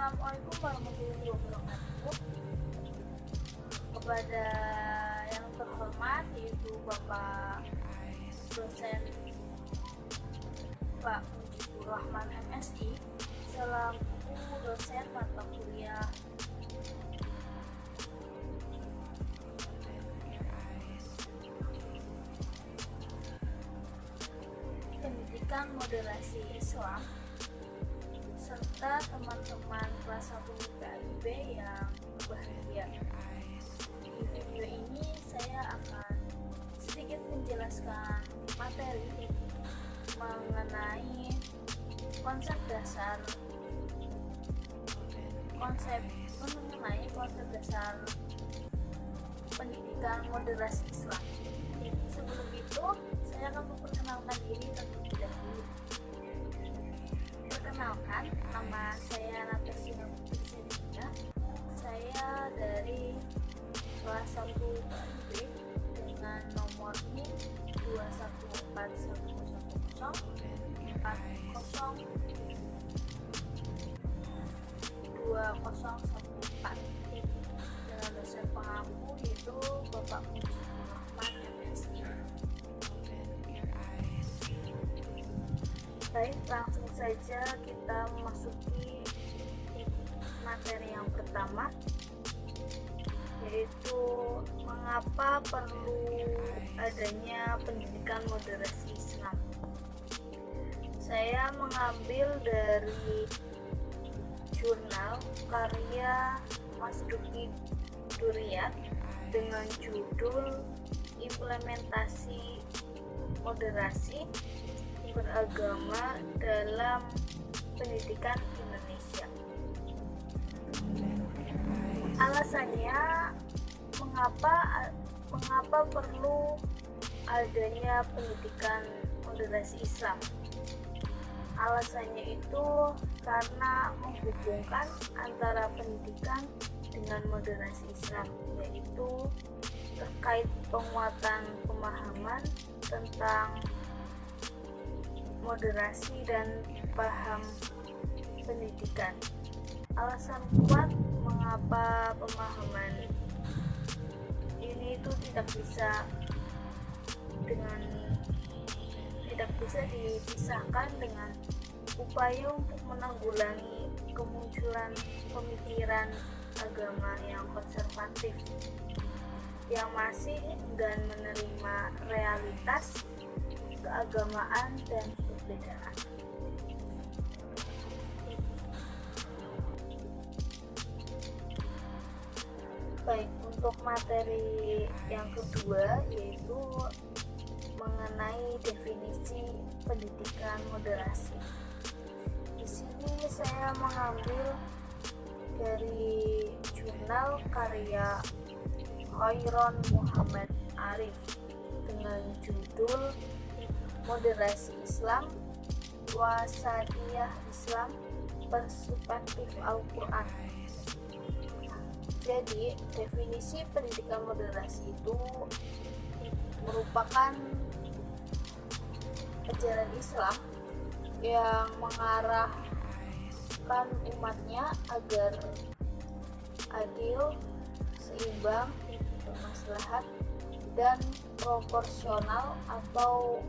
Assalamualaikum warahmatullahi wabarakatuh. Kepada yang terhormat yaitu Bapak dosen Pak Mujibur Rahman MSI selaku dosen mata kuliah Pendidikan Moderasi Islam serta teman-teman kelas 1 PIB yang berbahagia. Di video ini saya akan sedikit menjelaskan materi mengenai konsep dasar pendidikan moderasi Islam. Sebelum itu, saya akan memperkenalkan diri terlebih dahulu. Perkenalkan, nama saya Natasha Putri Sedina. Saya dari kelas 1 PIB dengan nomor NIM 21410402014 dengan dosen pengampu yaitu Bapak Mujibur Rahman MSI. Baik, langsung saja kita memasuki materi yang pertama, yaitu mengapa perlu adanya pendidikan moderasi Islam. Saya mengambil dari jurnal karya Mas Duki Duriyat dengan judul Implementasi Moderasi Beragama dalam Pendidikan Indonesia. Alasannya mengapa perlu adanya pendidikan moderasi Islam. Alasannya itu karena menghubungkan antara pendidikan dengan moderasi Islam, yaitu terkait penguatan pemahaman tentang moderasi dan paham pendidikan. Alasan kuat mengapa pemahaman ini itu tidak bisa dipisahkan dengan upaya untuk menanggulangi kemunculan pemikiran agama yang konservatif yang masih enggan menerima realitas keagamaan dan perbedaan. Baik, untuk materi yang kedua yaitu mengenai definisi pendidikan moderasi. Di sini saya mengambil dari jurnal karya Khairon Muhammad Arif dengan judul Moderasi Islam, Wasatiyah Islam, Perspektif Al-Quran. Jadi, definisi pendidikan moderasi itu merupakan ajaran Islam yang mengarahkan umatnya agar adil, seimbang, bermaslahat, dan proporsional atau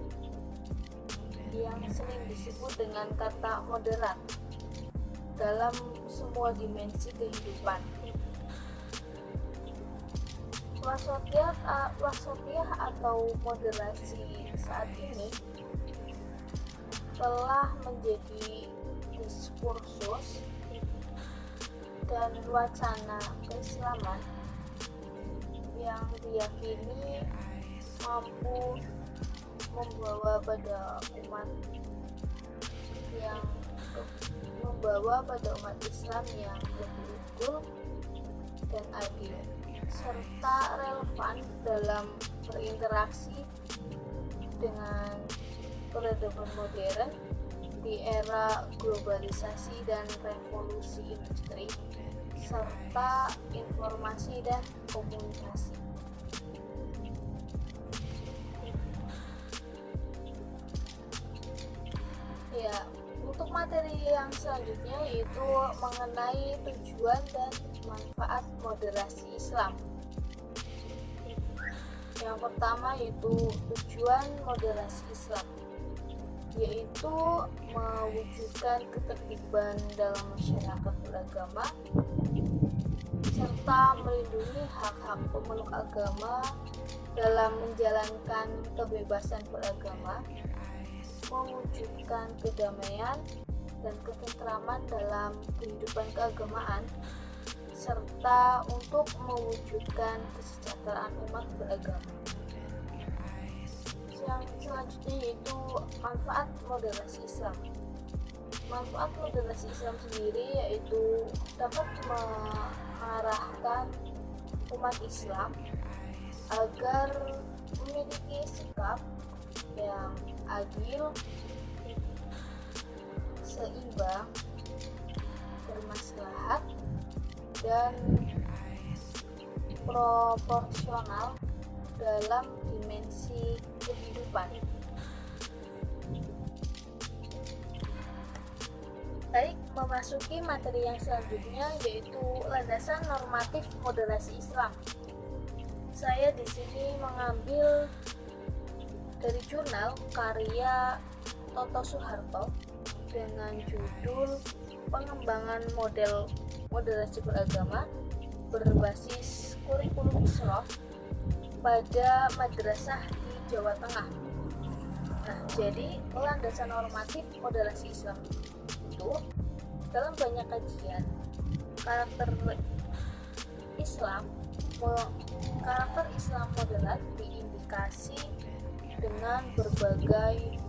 yang sering disebut dengan kata moderat dalam semua dimensi kehidupan. Wasatiyah atau moderasi saat ini telah menjadi diskursus dan wacana keislaman yang diyakini mampu membawa pada umat Islam yang lebih unggul dan adil serta relevan dalam berinteraksi dengan peradaban modern di era globalisasi dan revolusi industri serta informasi dan komunikasi. Ya, untuk materi Yang selanjutnya yaitu mengenai tujuan dan manfaat moderasi Islam. Yang pertama yaitu tujuan moderasi Islam, yaitu mewujudkan ketertiban dalam masyarakat beragama serta melindungi hak-hak pemeluk agama dalam menjalankan kebebasan beragama, mewujudkan kedamaian dan ketentraman dalam kehidupan keagamaan, serta untuk mewujudkan kesejahteraan umat beragama. Yang selanjutnya yaitu manfaat moderasi Islam. Manfaat moderasi Islam sendiri yaitu dapat mengarahkan umat Islam agar memiliki sikap yang adil, seimbang, bermaslahat, dan proporsional dalam dimensi kehidupan. Baik, memasuki materi yang selanjutnya yaitu landasan normatif moderasi Islam. Saya di sini mengambil dari jurnal karya Toto Soeharto dengan judul Pengembangan Model Moderasi Beragama berbasis kurikulum Islam pada madrasah di Jawa Tengah. Nah, jadi landasan normatif moderasi Islam itu dalam banyak kajian karakter Islam moderat diindikasi dengan berbagai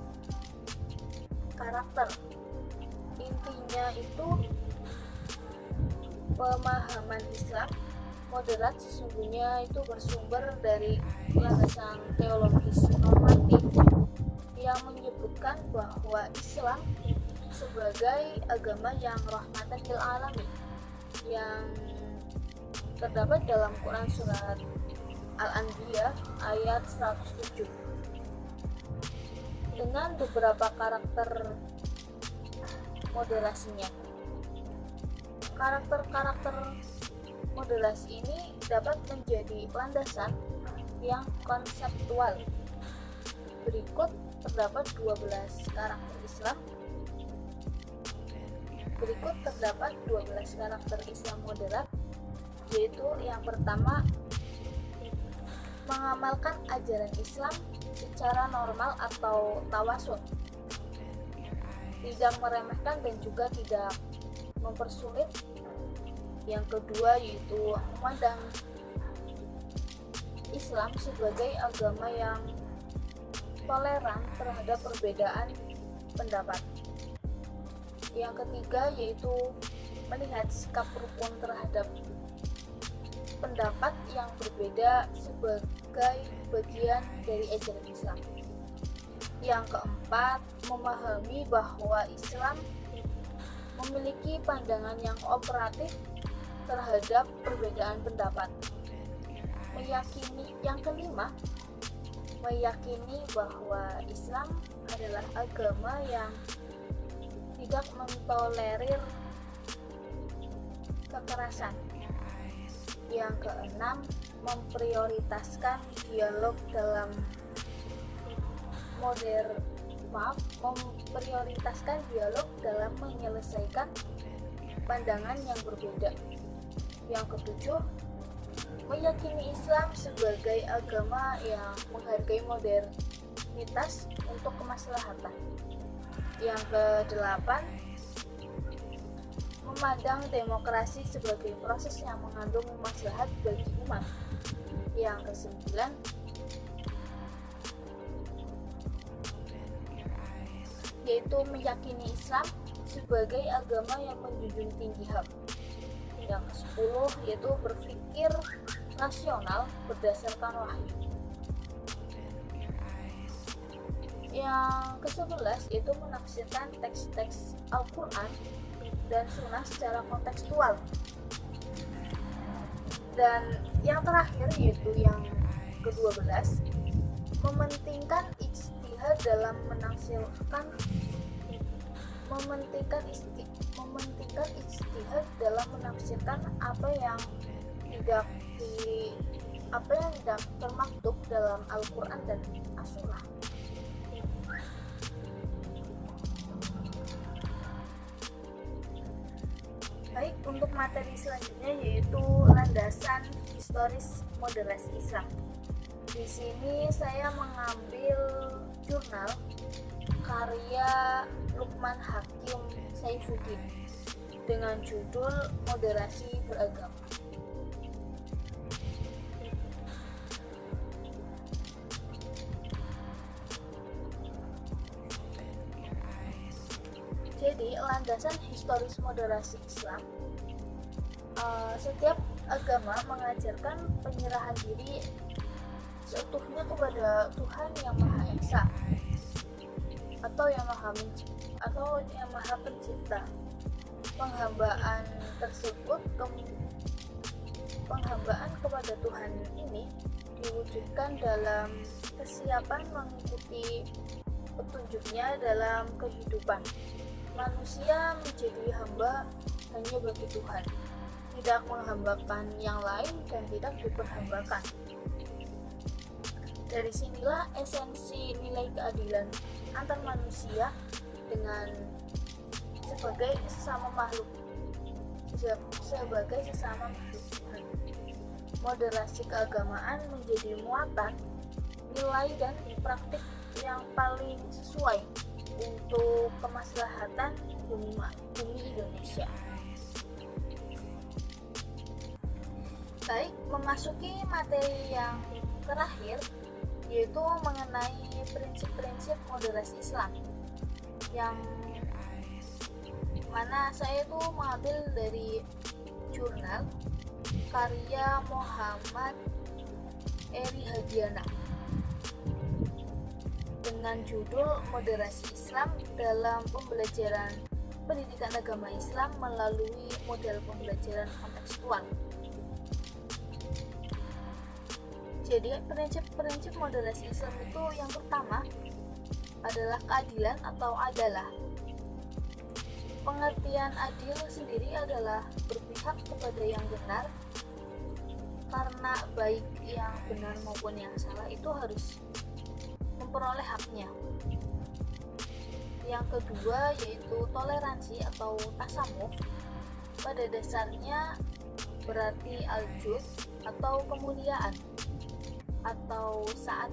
karakter. Intinya itu pemahaman Islam moderat sesungguhnya itu bersumber dari landasan teologis normatif yang menyebutkan bahwa Islam sebagai agama yang rahmatan lil alamin yang terdapat dalam Quran surat Al-Anbiya ayat 107 dengan beberapa karakter moderasinya. Karakter-karakter moderasi ini dapat menjadi landasan yang konseptual. Berikut terdapat 12 karakter Islam. Berikut terdapat 12 karakter Islam moderat, yaitu yang pertama, mengamalkan ajaran Islam secara normal atau tawasul, tidak meremehkan dan juga tidak mempersulit. Yang kedua yaitu memandang Islam sebagai agama yang toleran terhadap perbedaan pendapat. Yang ketiga yaitu melihat sikap rukun terhadap pendapat yang berbeda sebagai bagian dari ajaran Islam. Yang keempat, memahami bahwa Islam memiliki pandangan yang kooperatif terhadap perbedaan pendapat. Yang kelima, meyakini bahwa Islam adalah agama yang tidak mentolerir kekerasan. Memprioritaskan dialog dalam memprioritaskan dialog dalam menyelesaikan pandangan yang berbeda. Yang ketujuh, meyakini Islam sebagai agama yang menghargai modernitas untuk kemaslahatan. Yang kedelapan, memandang demokrasi sebagai proses yang mengandung maslahat bagi umat. Yang kesembilan, yaitu meyakini Islam sebagai agama yang menjunjung tinggi HAM. Yang ke-10 yaitu berpikir rasional berdasarkan wahyu. Yang ke-11 yaitu menafsirkan teks-teks Al-Quran dan Sunnah secara kontekstual. Dan yang terakhir yaitu yang ke-12, mementingkan ijtihad dalam menafsirkan mementingkan ijtihad dalam menafsirkan apa yang tidak termaktub dalam Al-Quran dan As-Sunnah. Baik, untuk materi selanjutnya yaitu landasan historis moderasi Islam. Di sini saya mengambil jurnal karya Lukman Hakim Saifuddin dengan judul Moderasi Beragama. Jadi, landasan historis moderasi Islam, setiap agama mengajarkan penyerahan diri seutuhnya kepada Tuhan yang Maha Esa atau yang Maha Pencipta. Penghambaan kepada Tuhan ini diwujudkan dalam kesiapan mengikuti petunjuknya dalam kehidupan. Manusia menjadi hamba hanya bagi Tuhan, tidak menghambakan yang lain dan tidak diperhambakan. Dari sinilah esensi nilai keadilan antar manusia dengan sebagai sesama makhluk Tuhan. Moderasi keagamaan menjadi muatan, nilai dan praktik yang paling sesuai untuk kemaslahatan bumi Indonesia. Baik, memasuki materi yang terakhir yaitu mengenai prinsip-prinsip moderasi Islam, yang mana saya itu mengambil dari jurnal karya Muhammad Eri Hadiana dengan judul Moderasi Islam dalam Pembelajaran Pendidikan Agama Islam melalui Model Pembelajaran Kontekstual. Jadi prinsip-prinsip moderasi Islam itu yang pertama adalah keadilan atau adalah. Pengertian adil sendiri adalah berpihak kepada yang benar, karena baik yang benar maupun yang salah itu harus memperoleh haknya. Yang kedua yaitu toleransi atau tasamuh. Pada dasarnya berarti al-jud atau kemuliaan, atau saat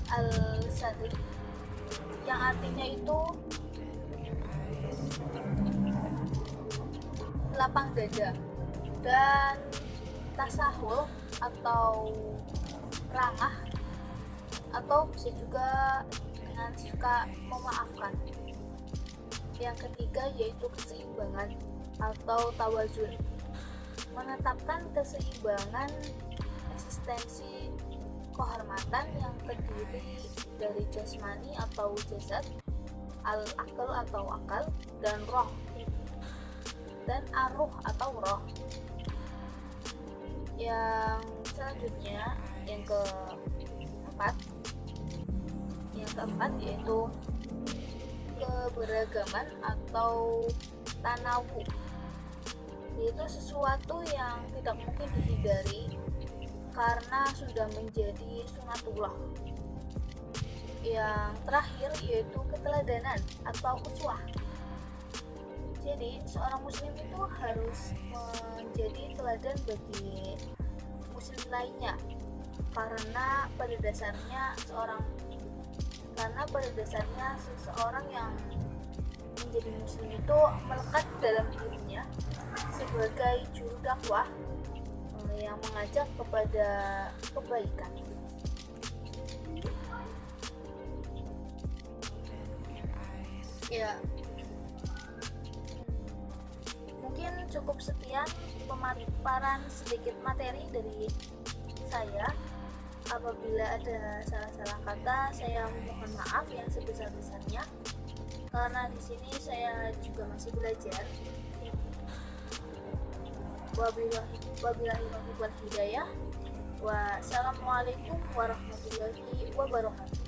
al-sadr yang artinya itu lapang dada, dan tasahul atau ramah, atau bisa juga dengan suka memaafkan. Yang ketiga yaitu keseimbangan atau tawazun, menetapkan keseimbangan eksistensi kehormatan yang terdiri dari jasmani atau jasad, al-akal atau akal, dan roh, dan aruh atau roh. Yang selanjutnya yang keempat yaitu keberagaman atau tanawu, yaitu sesuatu yang tidak mungkin dihindari karena sudah menjadi sunatullah. Yang terakhir yaitu keteladanan atau uswah. Jadi seorang muslim itu harus menjadi teladan bagi muslim lainnya, karena pada dasarnya seseorang yang menjadi muslim itu melekat dalam dirinya sebagai juru dakwah yang mengajak kepada kebaikan. Ya, mungkin cukup sekian pemaparan sedikit materi dari saya. Apabila ada salah-salah kata, saya mohon maaf yang sebesar-besarnya, karena di sini saya juga masih belajar. Wabillahi taufiq wal hidayah. Wassalamualaikum warahmatullahi wabarakatuh.